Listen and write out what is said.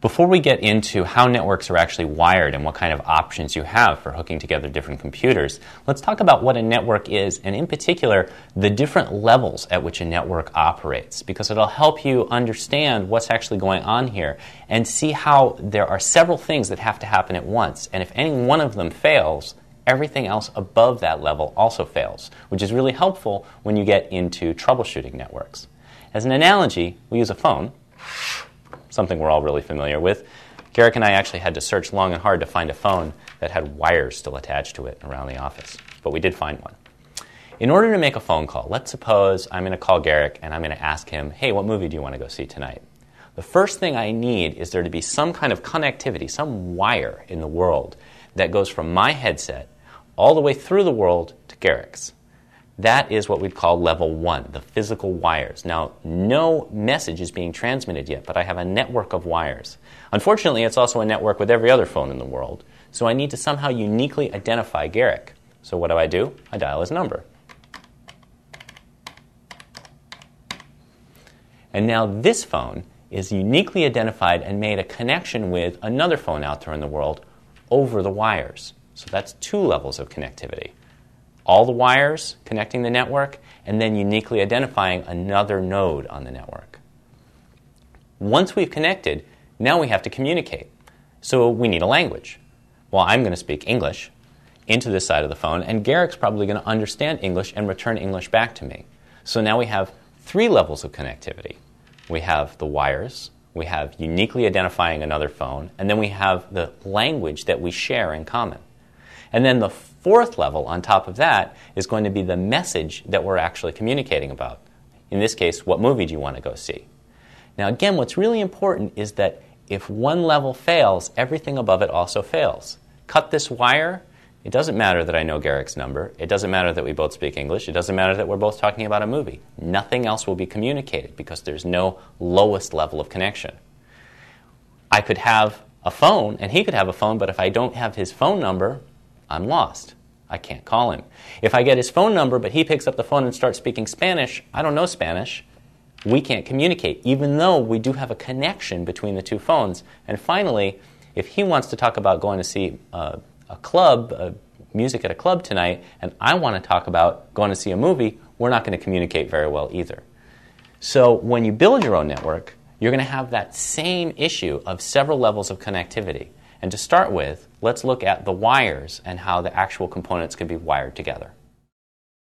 Before we get into how networks are actually wired and what kind of options you have for hooking together different computers, let's talk about what a network is, and in particular, the different levels at which a network operates, because it'll help you understand what's actually going on here and see how there are several things that have to happen at once, and if any one of them fails, everything else above that level also fails, which is really helpful when you get into troubleshooting networks. As an analogy, we use a phone, something we're all really familiar with. Garrick and I actually had to search long and hard to find a phone that had wires still attached to it around the office, but we did find one. In order to make a phone call, let's suppose I'm going to call Garrick and I'm going to ask him, hey, what movie do you want to go see tonight? The first thing I need is there to be some kind of connectivity, some wire in the world that goes from my headset all the way through the world to Garrick's. That is what we'd call level 1, the physical wires. Now, no message is being transmitted yet, but I have a network of wires. Unfortunately, it's also a network with every other phone in the world, so I need to somehow uniquely identify Garrick. So what do? I dial his number. And now this phone is uniquely identified and made a connection with another phone out there in the world over the wires. So that's 2 levels of connectivity. All the wires connecting the network, and then uniquely identifying another node on the network. Once we've connected, now we have to communicate. So we need a language. Well, I'm going to speak English into this side of the phone, and Garrick's probably going to understand English and return English back to me. So now we have 3 levels of connectivity. We have the wires, we have uniquely identifying another phone, and then we have the language that we share in common. And then the 4th level on top of that is going to be the message that we're actually communicating about. In this case, what movie do you want to go see? Now again, what's really important is that if one level fails, everything above it also fails. Cut this wire, it doesn't matter that I know Garrick's number, it doesn't matter that we both speak English, it doesn't matter that we're both talking about a movie. Nothing else will be communicated because there's no lowest level of connection. I could have a phone, and he could have a phone, but if I don't have his phone number, I'm lost. I can't call him. If I get his phone number, but he picks up the phone and starts speaking Spanish, I don't know Spanish. We can't communicate, even though we do have a connection between the 2 phones. And finally, if he wants to talk about going to see a club, music at a club tonight, and I want to talk about going to see a movie, we're not going to communicate very well either. So when you build your own network, you're going to have that same issue of several levels of connectivity. And to start with, let's look at the wires and how the actual components can be wired together.